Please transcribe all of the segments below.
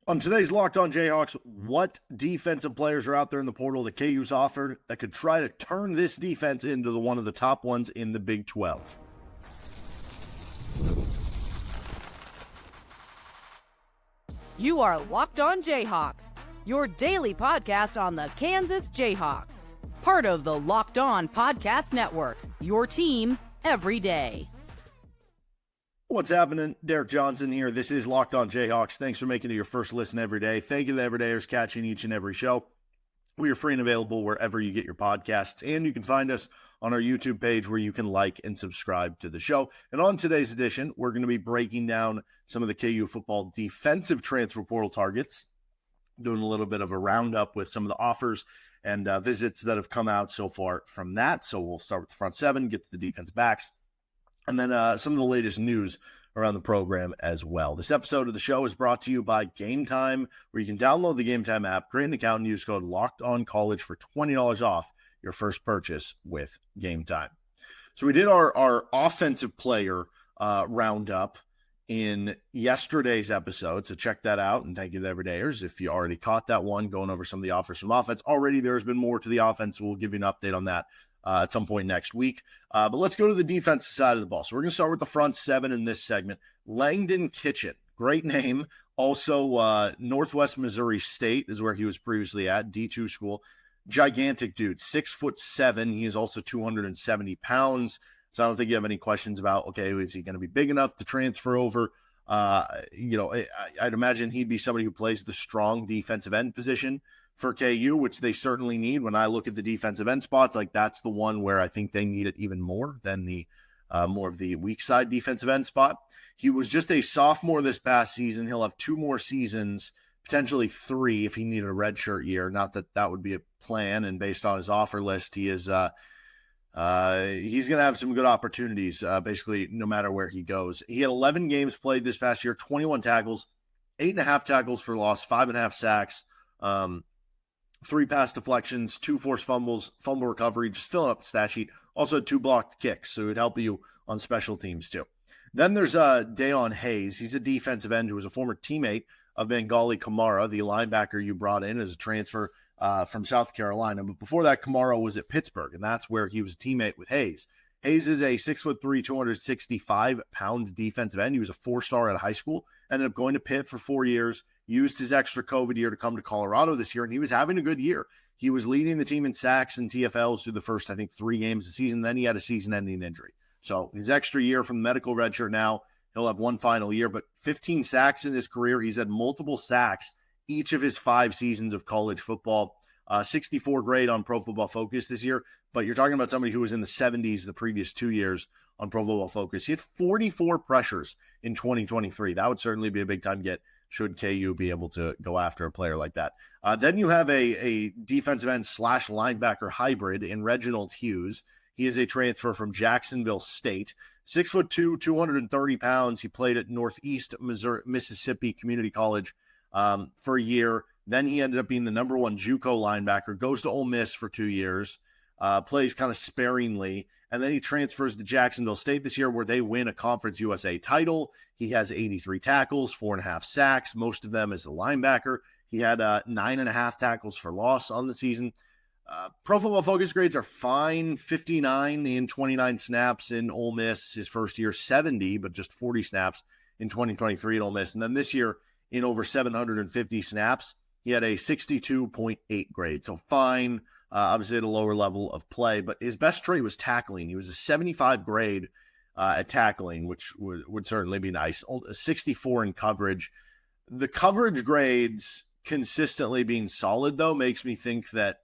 On today's Locked On Jayhawks, what defensive players are out there in the portal that KU's offered that could try to turn this defense into one of the top ones in the Big 12? You are Locked On Jayhawks, your daily podcast on the Kansas Jayhawks. Part of the Locked On Podcast Network, your team every day. What's happening? Derek Johnson here. This is Locked On Jayhawks. Thanks for making it your first listen every day. Thank you to the everydayers catching each and every show. We are free and available wherever you get your podcasts, and you can find us on our YouTube page where you can like and subscribe to the show. And on today's edition, we're going to be breaking down some of the KU football defensive transfer portal targets, doing a little bit of a roundup with some of the offers and visits that have come out so far from that. So we'll start with the front seven, get to the defense backs, and then some of the latest news around the program as well. This episode of the show is brought to you by Game Time, where you can download the Game Time app, create an account, and use code LOCKEDONCollege for $20 off your first purchase with Game Time. So we did our offensive player roundup in yesterday's episode, so check that out, and thank you to the everydayers if you already caught that one, going over some of the offers from offense. Already there's been more to the offense, so we'll give you an update on that at some point next week. But let's go to the defensive side of the ball. So we're going to start with the front seven in this segment. Langden Kitchen, great name. Also, Northwest Missouri State is where he was previously at, D2 school. Gigantic dude, 6'7". He is also 270 pounds. So I don't think you have any questions about, okay, is he going to be big enough to transfer over? I'd imagine he'd be somebody who plays the strong defensive end position for KU, which they certainly need. When I look at the defensive end spots, like that's the one where I think they need it even more than the more of the weak side defensive end spot. He was just a sophomore this past season. He'll have 2 more seasons, potentially 3 if he needed a redshirt year. Not that that would be a plan, and based on his offer list, he is he's going to have some good opportunities basically no matter where he goes. He had 11 games played this past year, 21 tackles, 8.5 tackles for loss, 5.5 sacks, 3 pass deflections, 2 forced fumbles, fumble recovery, just filling up the stat sheet. Also 2 blocked kicks, so it would help you on special teams too. Then there's Dayon Hayes. He's a defensive end who was a former teammate of Bengali Kamara, the linebacker you brought in as a transfer from South Carolina. But before that, Kamara was at Pittsburgh, and that's where he was a teammate with Hayes. Hayes is a 6'3", 265-pound defensive end. He was a 4-star at high school, ended up going to Pitt for 4 years, used his extra COVID year to come to Colorado this year, and he was having a good year. He was leading the team in sacks and TFLs through the first, 3 games of the season. Then he had a season-ending injury. So his extra year from the medical redshirt now, he'll have 1 final year, but 15 sacks in his career. He's had multiple sacks each of his 5 seasons of college football. 64 grade on Pro Football Focus this year, but you're talking about somebody who was in the 70s the previous 2 years on Pro Football Focus. He had 44 pressures in 2023. That would certainly be a big-time get should KU be able to go after a player like that. Then you have a defensive end / linebacker hybrid in Reginald Hughes. He is a transfer from Jacksonville State. 6'2", 230 pounds. He played at Northeast Mississippi Community College for a year. Then he ended up being the number 1 JUCO linebacker, goes to Ole Miss for 2 years, plays kind of sparingly, and then he transfers to Jacksonville State this year where they win a Conference USA title. He has 83 tackles, 4.5 sacks, most of them as a linebacker. He had 9.5 tackles for loss on the season. Pro Football Focus grades are fine, 59 in 29 snaps in Ole Miss his first year, 70, but just 40 snaps in 2023 at Ole Miss. And then this year, in over 750 snaps, he had a 62.8 grade, so fine, obviously at a lower level of play, but his best trait was tackling. He was a 75 grade at tackling, which would certainly be nice. A 64 in coverage. The coverage grades consistently being solid, though, makes me think that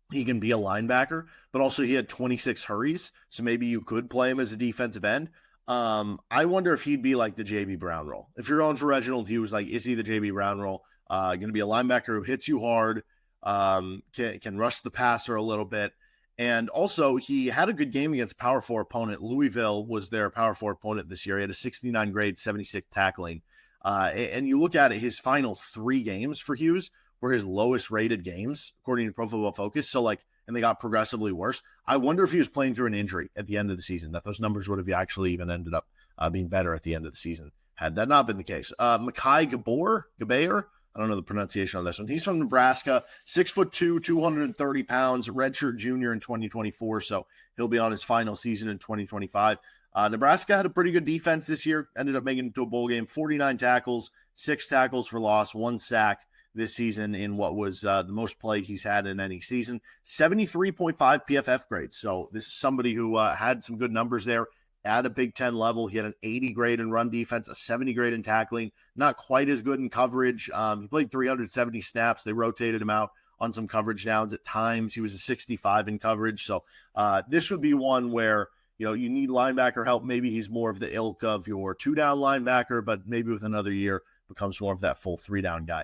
he can be a linebacker, but also he had 26 hurries, so maybe you could play him as a defensive end. I wonder if he'd be like the J.B. Brown role. If you're going for Reginald Hughes, like, is he the J.B. Brown role? Going to be a linebacker who hits you hard, can rush the passer a little bit. And also, he had a good game against Power 4 opponent. Louisville was their Power 4 opponent this year. He had a 69 grade, 76 tackling. And you look at it, his final 3 games for Hughes were his lowest rated games, according to Pro Football Focus. So, and they got progressively worse. I wonder if he was playing through an injury at the end of the season, that those numbers would have actually even ended up being better at the end of the season had that not been the case. Mekhi Gabayer, I don't know the pronunciation on this one. He's from Nebraska, 6'2", 230 pounds, redshirt junior in 2024. So he'll be on his final season in 2025. Nebraska had a pretty good defense this year, ended up making it to a bowl game, 49 tackles, 6 tackles for loss, 1 sack this season in what was the most play he's had in any season. 73.5 PFF grades. So this is somebody who had some good numbers there at a Big Ten level. He had an 80 grade in run defense, a 70 grade in tackling, not quite as good in coverage. He played 370 snaps. They rotated him out on some coverage downs at times. He was a 65 in coverage. So this would be one where, you need linebacker help. Maybe he's more of the ilk of your 2-down linebacker, but maybe with another year becomes more of that full 3-down guy.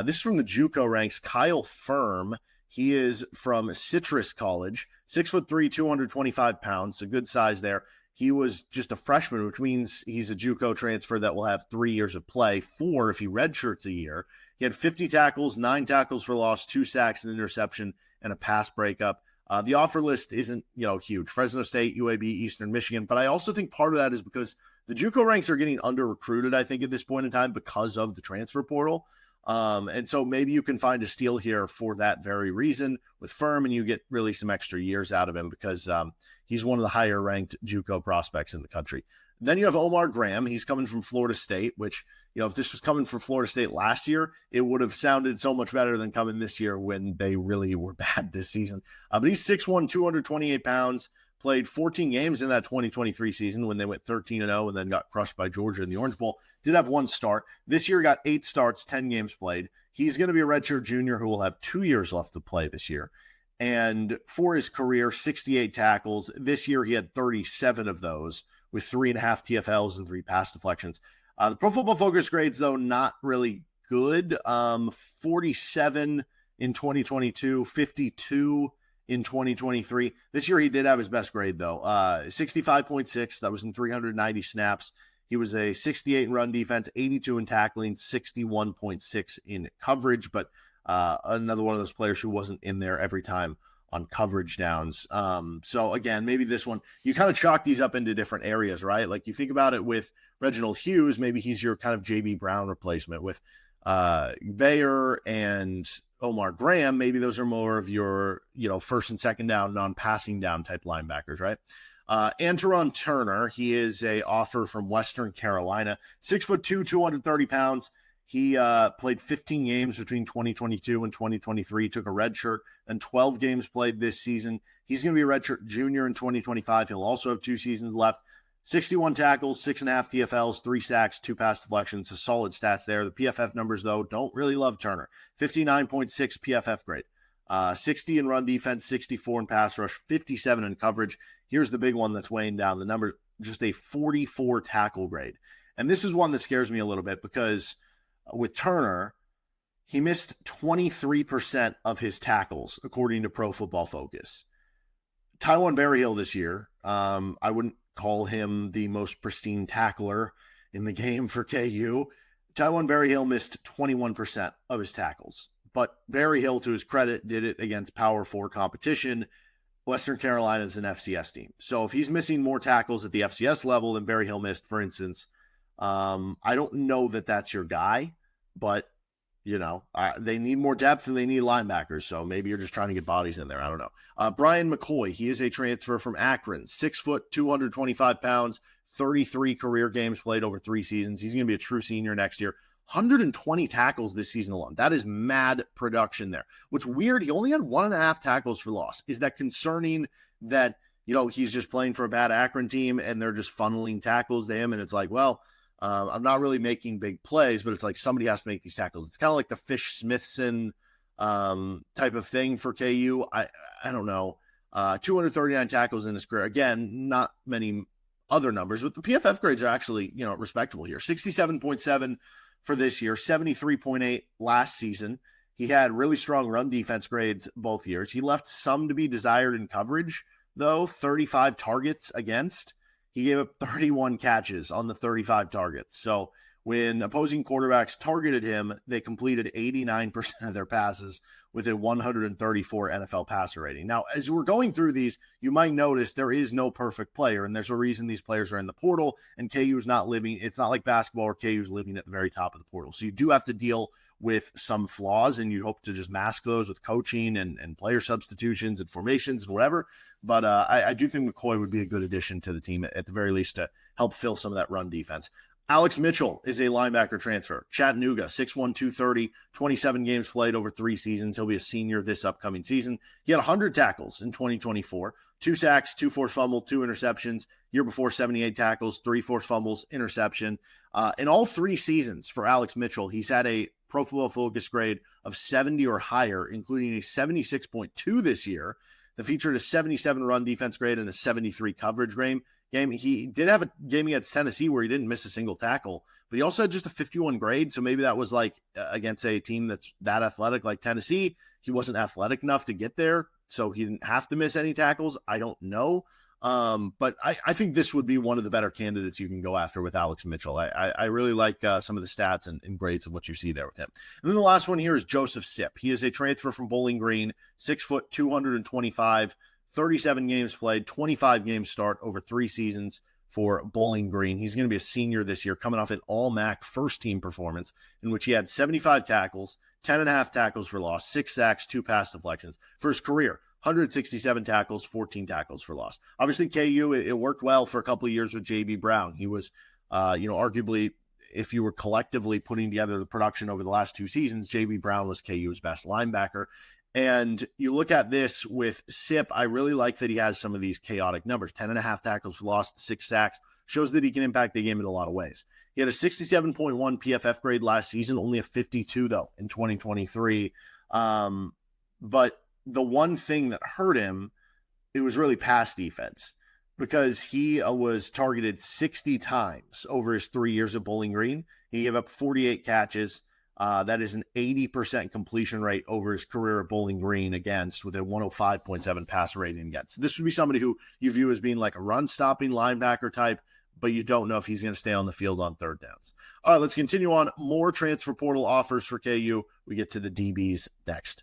This is from the JUCO ranks, Kyle Firm. He is from Citrus College, 6'3", 225 pounds, a good size there. He was just a freshman, which means he's a JUCO transfer that will have 3 years of play, 4 if he redshirts a year. He had 50 tackles, 9 tackles for loss, 2 sacks, an interception, and a pass breakup. The offer list isn't, huge. Fresno State, UAB, Eastern Michigan. But I also think part of that is because the JUCO ranks are getting under-recruited, I think, at this point in time because of the transfer portal. And so maybe you can find a steal here for that very reason with Firm, and you get really some extra years out of him because he's one of the higher-ranked JUCO prospects in the country. Then you have Omar Graham. He's coming from Florida State, which, if this was coming from Florida State last year, it would have sounded so much better than coming this year when they really were bad this season. But he's 6'1", 228 pounds, played 14 games in that 2023 season when they went 13-0 and then got crushed by Georgia in the Orange Bowl. Did have 1 start. This year got 8 starts, 10 games played. He's going to be a redshirt junior who will have 2 years left to play this year. And for his career, 68 tackles. This year he had 37 of those with 3.5 TFLs and 3 pass deflections. The Pro Football Focus grades, though, not really good. 47 in 2022, 52 in 2023. This year he did have his best grade, though. 65.6. That was in 390 snaps. He was a 68 in run defense, 82 in tackling, 61.6 in coverage. But another one of those players who wasn't in there every time on coverage downs. So again, maybe this one, you kind of chalk these up into different areas, right? Like you think about it with Reginald Hughes, maybe he's your kind of JB Brown replacement. With Bayer and Omar Graham, maybe those are more of your, first and second down, non-passing down type linebackers, right? Antarron Turner, he is a offer from Western Carolina, 6'2", 230 pounds. He played 15 games between 2022 and 2023, took a red shirt, and 12 games played this season. He's going to be a redshirt junior in 2025. He'll also have 2 seasons left. 61 tackles, 6.5 TFLs, 3 sacks, 2 pass deflections. So solid stats there. The PFF numbers, though, don't really love Turner. 59.6 PFF grade. 60 in run defense, 64 in pass rush, 57 in coverage. Here's the big one that's weighing down the number, just a 44 tackle grade. And this is one that scares me a little bit because with Turner, he missed 23% of his tackles, according to Pro Football Focus. Taiwan Berryhill this year, I wouldn't call him the most pristine tackler in the game for KU. Taiwan Berryhill missed 21% of his tackles. But Berryhill, to his credit, did it against Power 4 competition. Western Carolina is an FCS team. So if he's missing more tackles at the FCS level than Berryhill missed, for instance, I don't know that that's your guy, but, they need more depth and they need linebackers. So maybe you're just trying to get bodies in there. I don't know. Bryan McCoy, he is a transfer from Akron, 6 foot, 225 pounds, 33 career games played over 3 seasons. He's going to be a true senior next year. 120 tackles this season alone. That is mad production there. What's weird, he only had 1.5 tackles for loss. Is that concerning that, he's just playing for a bad Akron team and they're just funneling tackles to him? And it's like, well, I'm not really making big plays, but it's like somebody has to make these tackles. It's kind of like the Fish Smithson type of thing for KU. I don't know. 239 tackles in his career. Again, not many other numbers, but the PFF grades are actually, respectable here. 67.7 for this year, 73.8 last season. He had really strong run defense grades both years. He left some to be desired in coverage, though, 35 targets against. He gave up 31 catches on the 35 targets. So When opposing quarterbacks targeted him, they completed 89% of their passes with a 134 NFL passer rating. Now, as we're going through these, you might notice there is no perfect player, and there's a reason these players are in the portal, and KU is not living. It's not like basketball where KU is living at the very top of the portal. So you do have to deal with some flaws, and you hope to just mask those with coaching and player substitutions and formations and whatever. But I do think McCoy would be a good addition to the team, at the very least, to help fill some of that run defense. Alex Mitchell is a linebacker transfer. Chattanooga, 6'1", 230, 27 games played over 3 seasons. He'll be a senior this upcoming season. He had 100 tackles in 2024, 2 sacks, 2 forced fumbles, 2 interceptions. Year before, 78 tackles, 3 forced fumbles, interception. In all 3 seasons for Alex Mitchell, he's had a Pro Football Focus grade of 70 or higher, including a 76.2 this year. That featured a 77 run defense grade and a 73 coverage game. He did have a game against Tennessee where he didn't miss a single tackle, but he also had just a 51 grade. So maybe that was like against a team that's that athletic like Tennessee. He wasn't athletic enough to get there, so he didn't have to miss any tackles. I don't know. But I think this would be one of the better candidates you can go after with Alex Mitchell. I really like some of the stats and grades of what you see there with him. And then the last one here is Joseph Sipp. He is a transfer from Bowling Green, 6 foot, 225, 37 games played, 25 games start over 3 seasons for Bowling Green. He's going to be a senior this year, coming off an all-MAC first-team performance in which he had 75 tackles, 10.5 tackles for loss, 6 sacks, 2 pass deflections. For his career, 167 tackles, 14 tackles for loss. Obviously, KU, it worked well for a couple of years with J.B. Brown. He was, arguably, if you were collectively putting together the production over the last 2 seasons, J.B. Brown was KU's best linebacker. And you look at this with Sipp, I really like that he has some of these chaotic numbers. 10.5 tackles for loss, 6 sacks, shows that he can impact the game in a lot of ways. He had a 67.1 PFF grade last season, only a 52, though, in 2023. But the one thing that hurt him, it was really pass defense, because he was targeted 60 times over his 3 years at Bowling Green. He gave up 48 catches. That is an 80% completion rate over his career at Bowling Green against, with a 105.7 passer rating against. This would be somebody who you view as being like a run-stopping linebacker type, but you don't know if he's going to stay on the field on third downs. All right, let's continue on. More transfer portal offers for KU. We get to the DBs next.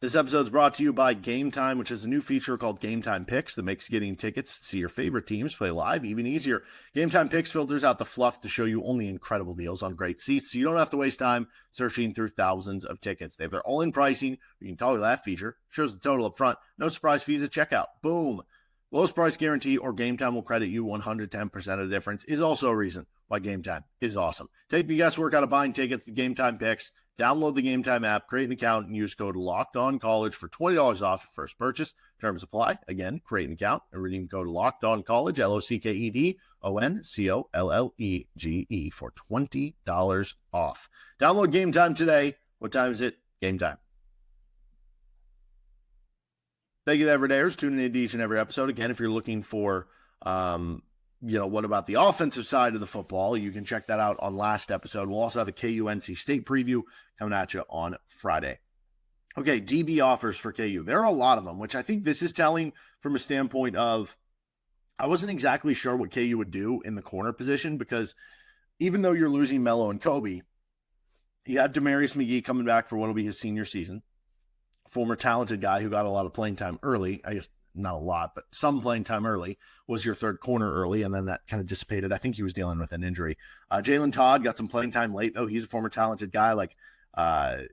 This episode is brought to you by Game Time, which is a new feature called Game Time Picks that makes getting tickets to see your favorite teams play live even easier. Game Time Picks filters out the fluff to show you only incredible deals on great seats, so you don't have to waste time searching through thousands of tickets. They have their all-in pricing. You can toggle that feature. Shows the total up front. No surprise fees at checkout. Boom. Lowest price guarantee, or Game Time will credit you 110% of the difference, is also a reason why Game Time is awesome. Take the guesswork out of buying tickets to Game Time Picks. Download the Game Time app, create an account, and use code LOCKEDONCollege for $20 off your first purchase. Terms apply. Again, create an account and redeem code LOCKEDONCollege, LOCKEDONCOLLEGE for $20 off. Download Game Time today. What time is it? Game time. Thank you to everydayers tuning in to each and every episode. Again, if you're looking for what about the offensive side of the football, you can check that out on last episode. We'll also have a KU NC State preview coming at you on Friday. Okay, DB offers for KU. There are a lot of them, which I think this is telling from a standpoint of, I wasn't exactly sure what KU would do in the corner position, because even though you're losing Mello and Kobe, you have Demarius McGee coming back for what will be his senior season. Former talented guy who got a lot of playing time early. I guess not a lot, but some playing time early, was your third corner early, and then that kind of dissipated. I think he was dealing with an injury. Jalen Todd got some playing time late, though. He's a former talented guy. I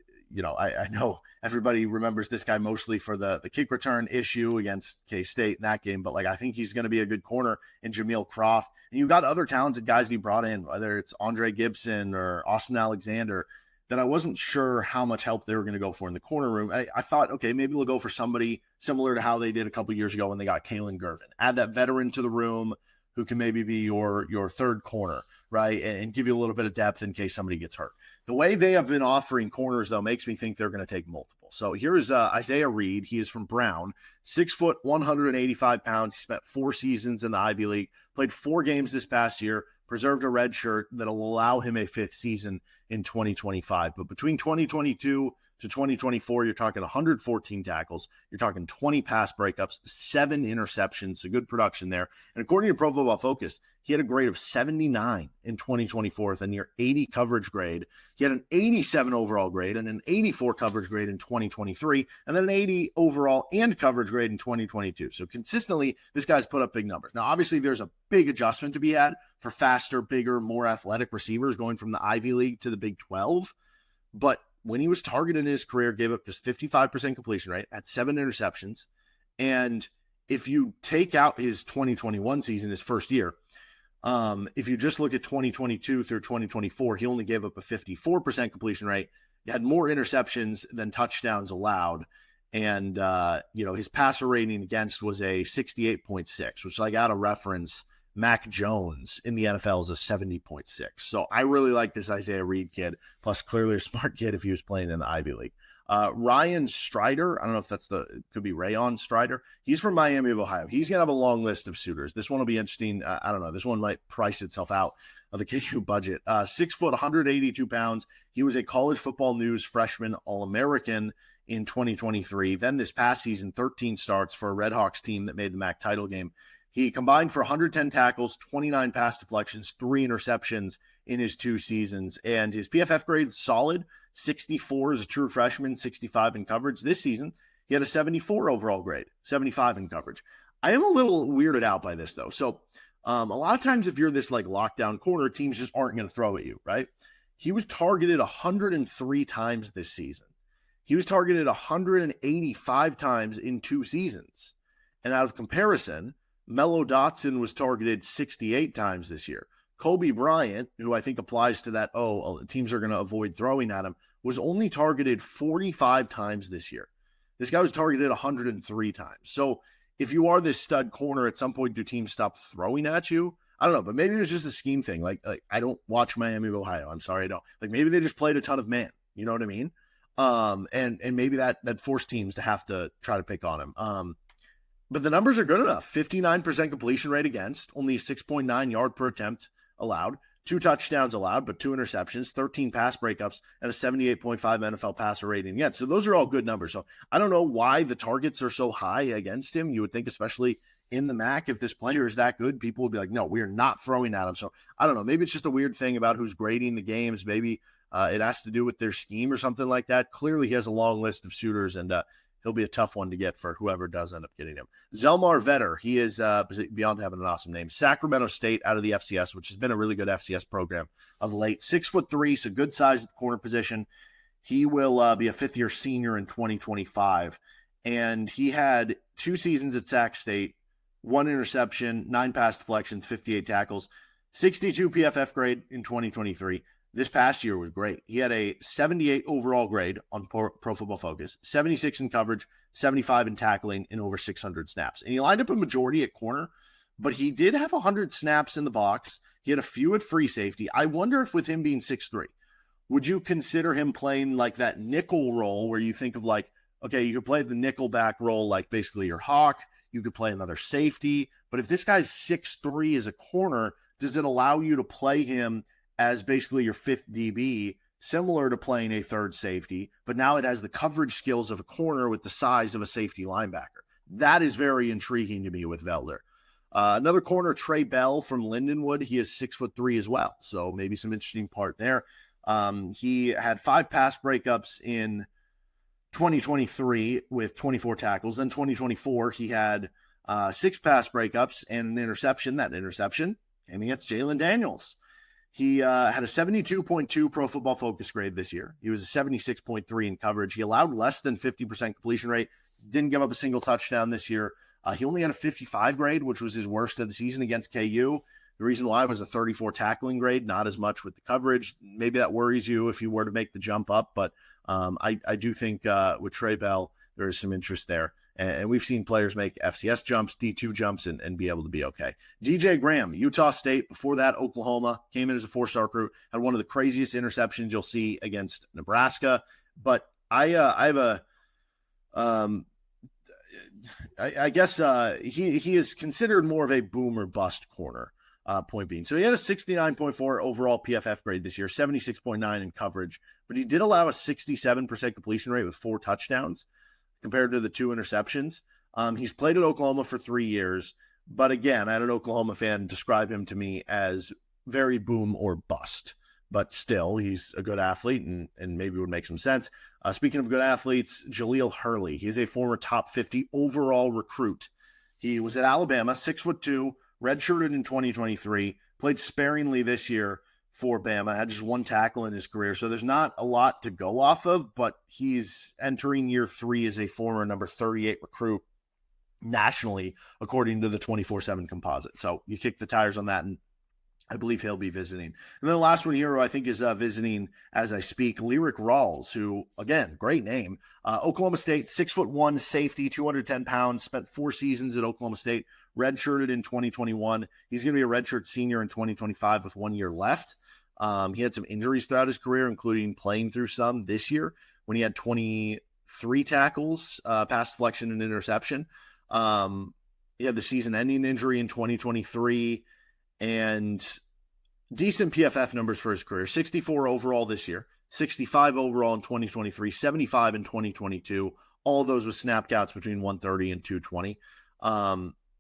know everybody remembers this guy mostly for the kick return issue against K-State in that game, but I think he's going to be a good corner in Jameel Croft. And you've got other talented guys that you brought in, whether it's Andre Gibson or Austin Alexander, that I wasn't sure how much help they were going to go for in the corner room. I thought, okay, maybe they'll go for somebody similar to how they did a couple years ago when they got Kalen Gervin. Add that veteran to the room who can maybe be your third corner, right, and give you a little bit of depth in case somebody gets hurt. The way they have been offering corners, though, makes me think they're going to take multiple. So here's Isaiah Reed. He is from Brown, 6 foot, 185 pounds. He spent 4 seasons in the Ivy League, played 4 games this past year, preserved a red shirt that'll allow him a 5th season in 2025. But between 2022 to 2024, you're talking 114 tackles. You're talking 20 pass breakups, 7 interceptions, so good production there. And according to Pro Football Focus, He had a grade of 79 in 2024 with a near 80 coverage grade. He had an 87 overall grade and an 84 coverage grade in 2023, and then an 80 overall and coverage grade in 2022. So consistently, this guy's put up big numbers. Now, obviously, there's a big adjustment to be had for faster, bigger, more athletic receivers going from the Ivy League to the Big 12. But when he was targeted in his career, gave up just 55% completion rate, had 7 interceptions. And if you take out his 2021 season, his first year, if you just look at 2022 through 2024, he only gave up a 54% completion rate. He had more interceptions than touchdowns allowed. And, his passer rating against was a 68.6, which I got to reference Mac Jones in the NFL is a 70.6. So I really like this Isaiah Reed kid, plus clearly a smart kid if he was playing in the Ivy League. Raion Strader, I don't know if it could be Raion Strader. He's from Miami of Ohio. He's going to have a long list of suitors. This one will be interesting. I don't know. This one might price itself out of the KU budget. 6 foot, 182 pounds. He was a College Football News freshman All-American in 2023. Then this past season, 13 starts for a Red Hawks team that made the MAC title game. He combined for 110 tackles, 29 pass deflections, 3 interceptions in his 2 seasons. And his PFF grade is solid, 64 as a true freshman, 65 in coverage. This season, he had a 74 overall grade, 75 in coverage. I am a little weirded out by this, though. So a lot of times if you're this lockdown corner, teams just aren't going to throw at you, right? He was targeted 103 times this season. He was targeted 185 times in 2 seasons. And out of comparison, Mello Dotson was targeted 68 times this year. Kobe Bryant, who I think applies to that, teams are going to avoid throwing at him, was only targeted 45 times this year. This guy was targeted 103 times. So if you are this stud corner, at some point do teams stop throwing at you? I don't know, but maybe it's just a scheme thing. Like I don't watch Miami of Ohio. I'm sorry, I don't. Maybe they just played a ton of man. You know what I mean? And maybe that forced teams to have to try to pick on him. But the numbers are good enough. 59% completion rate against, only 6.9 yard per attempt allowed, 2 touchdowns allowed, but 2 interceptions, 13 pass breakups, and a 78.5 NFL passer rating against. So those are all good numbers. So I don't know why the targets are so high against him. You would think, especially in the MAC, if this player is that good, people would be like, no, we are not throwing at him. So I don't know. Maybe it's just a weird thing about who's grading the games. Maybe it has to do with their scheme or something like that. Clearly, he has a long list of suitors, and he'll be a tough one to get for whoever does end up getting him. Zelmar Vetter, he is, beyond having an awesome name, Sacramento State out of the FCS, which has been a really good FCS program of late. 6'3", so good size at the corner position. He will be a 5th-year senior in 2025. And he had 2 seasons at Sac State, 1 interception, 9 pass deflections, 58 tackles, 62 PFF grade in 2023. This past year was great. He had a 78 overall grade on Pro Football Focus, 76 in coverage, 75 in tackling, in over 600 snaps. And he lined up a majority at corner, but he did have 100 snaps in the box. He had a few at free safety. I wonder if with him being 6'3", would you consider him playing like that nickel role where you think of okay, you could play the nickel back role like basically your hawk. You could play another safety. But if this guy's 6'3" as a corner, does it allow you to play him as basically your 5th DB, similar to playing a 3rd safety, but now it has the coverage skills of a corner with the size of a safety linebacker? That is very intriguing to me with Velder. Another corner, Tre Bell from Lindenwood. He is 6'3" as well, so maybe some interesting part there. He had 5 pass breakups in 2023 with 24 tackles. Then 2024, he had 6 pass breakups and an interception. That interception came against Jalen Daniels. He had a 72.2 Pro Football Focus grade this year. He was a 76.3 in coverage. He allowed less than 50% completion rate. Didn't give up a single touchdown this year. He only had a 55 grade, which was his worst of the season against KU. The reason why was a 34 tackling grade, not as much with the coverage. Maybe that worries you if you were to make the jump up, but I do think with Tre Bell, there is some interest there. And we've seen players make FCS jumps, D2 jumps, and be able to be okay. DJ Graham, Utah State. Before that, Oklahoma. Came in as a 4-star recruit. Had one of the craziest interceptions you'll see against Nebraska. But I guess he is considered more of a boom or bust corner, point being. So he had a 69.4 overall PFF grade this year, 76.9 in coverage. But he did allow a 67% completion rate with 4 touchdowns. Compared to the 2 interceptions. He's played at Oklahoma for 3 years, But again, I had an Oklahoma fan describe him to me as very boom or bust. But still, he's a good athlete and maybe would make some sense. Speaking of good athletes, Jahlil Hurley. He is a former top 50 overall recruit. He was at Alabama, 6'2", redshirted in 2023, played sparingly this year for Bama, had just one tackle in his career. So there's not a lot to go off of, but he's entering year 3 as a former number 38 recruit nationally, according to the 24/7 composite. So you kick the tires on that, and I believe he'll be visiting. And then the last one here, who I think is visiting as I speak, Lyric Rawls, who, again, great name. Oklahoma State, 6'1", safety, 210 pounds, spent 4 seasons at Oklahoma State, redshirted in 2021. He's going to be a redshirt senior in 2025 with 1 year left. He had some injuries throughout his career, including playing through some this year when he had 23 tackles, pass deflection, and interception. He had the season-ending injury in 2023, and decent PFF numbers for his career. 64 overall this year, 65 overall in 2023, 75 in 2022. All those with snap counts between 130 and 220.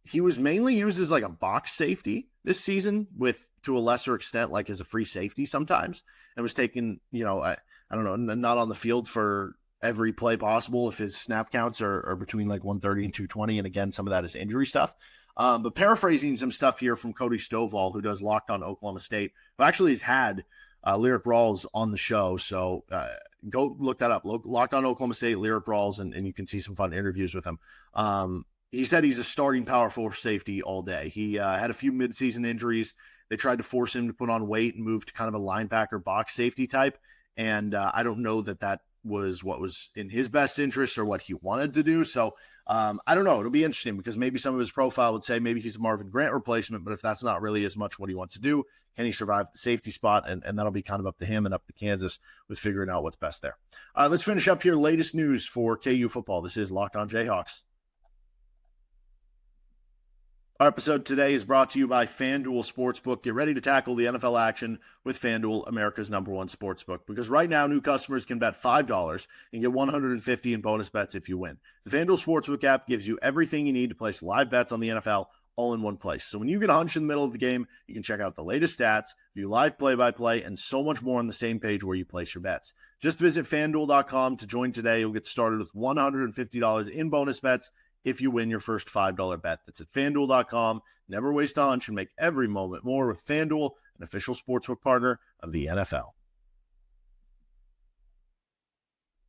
He was mainly used as like a box safety this season, with to a lesser extent like as a free safety sometimes, and was taken, I don't know, not on the field for every play possible if his snap counts are between like 130 and 220. And again, some of that is injury stuff. But paraphrasing some stuff here from Cody Stovall, who does Locked On Oklahoma State, who actually has had Lyric Rawls on the show. So go look that up. Locked On Oklahoma State, Lyric Rawls, and you can see some fun interviews with him. He said he's a starting power force safety all day. He had a few midseason injuries. They tried to force him to put on weight and move to kind of a linebacker box safety type. And I don't know that was what was in his best interest or what he wanted to do. So I don't know. It'll be interesting because maybe some of his profile would say maybe he's a Marvin Grant replacement, but if that's not really as much what he wants to do, can he survive the safety spot? And that'll be kind of up to him and up to Kansas with figuring out what's best there. Let's finish up here. Latest news for KU football. This is Locked On Jayhawks. Our episode today is brought to you by FanDuel Sportsbook. Get ready to tackle the NFL action with FanDuel, America's #1 sportsbook. Because right now, new customers can bet $5 and get $150 in bonus bets if you win. The FanDuel Sportsbook app gives you everything you need to place live bets on the NFL all in one place. So when you get a hunch in the middle of the game, you can check out the latest stats, view live play-by-play, and so much more on the same page where you place your bets. Just visit FanDuel.com to join today. You'll get started with $150 in bonus bets if you win your first $5 bet. That's at FanDuel.com. Never waste a hunch and make every moment more with FanDuel, an official sportsbook partner of the NFL.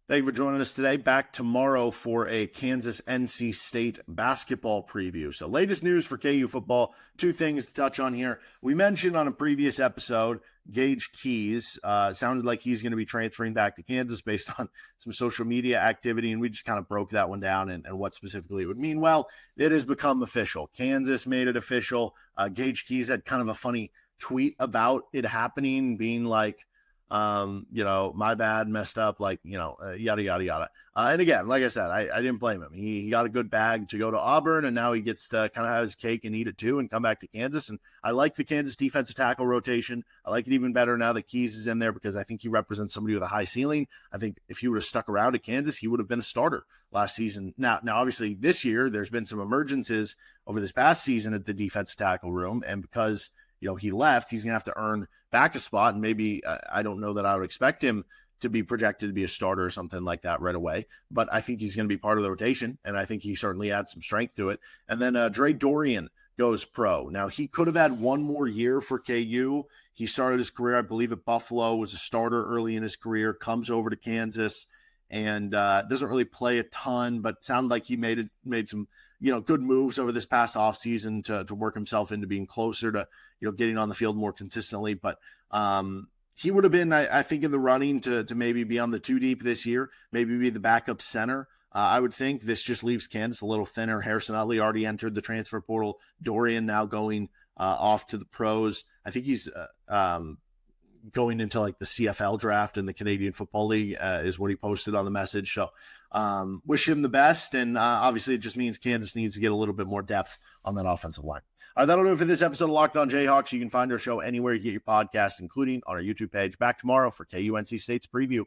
Thank you for joining us today. Back tomorrow for a Kansas NC State basketball preview. So latest news for KU football. 2 things to touch on here. We mentioned on a previous episode, Gage Keys sounded like he's going to be transferring back to Kansas based on some social media activity, and we just kind of broke that one down and what specifically it would mean. Well, it has become official. Kansas made it official. Gage Keys had kind of a funny tweet about it happening, being like, my bad, messed up, yada, yada, yada. And again, like I said, I didn't blame him. He got a good bag to go to Auburn, and now he gets to kind of have his cake and eat it too and come back to Kansas. And I like the Kansas defensive tackle rotation. I like it even better now that Keys is in there because I think he represents somebody with a high ceiling. I think if he would have stuck around at Kansas, he would have been a starter last season. Now, obviously this year, there's been some emergencies over this past season at the defensive tackle room. And because he left, he's going to have to earn back a spot. And maybe, I don't know that I would expect him to be projected to be a starter or something like that right away. But I think he's going to be part of the rotation. And I think he certainly adds some strength to it. And then Tre Doiron goes pro. Now, he could have had one more year for KU. He started his career, I believe, at Buffalo, was a starter early in his career, comes over to Kansas, and doesn't really play a ton, but sounded like he made some good moves over this past offseason to work himself into being closer to, getting on the field more consistently. But he would have been, I think, in the running to maybe be on the 2 deep this year, maybe be the backup center. I would think this just leaves Kansas a little thinner. Harrison Utley already entered the transfer portal. Doiron now going off to the pros. I think he's going into like the CFL draft in the Canadian Football League is what he posted on the message. So wish him the best. And obviously it just means Kansas needs to get a little bit more depth on that offensive line. All right, that'll do it for this episode of Locked On Jayhawks. You can find our show anywhere you get your podcasts, including on our YouTube page. Back tomorrow for KU NC State's preview.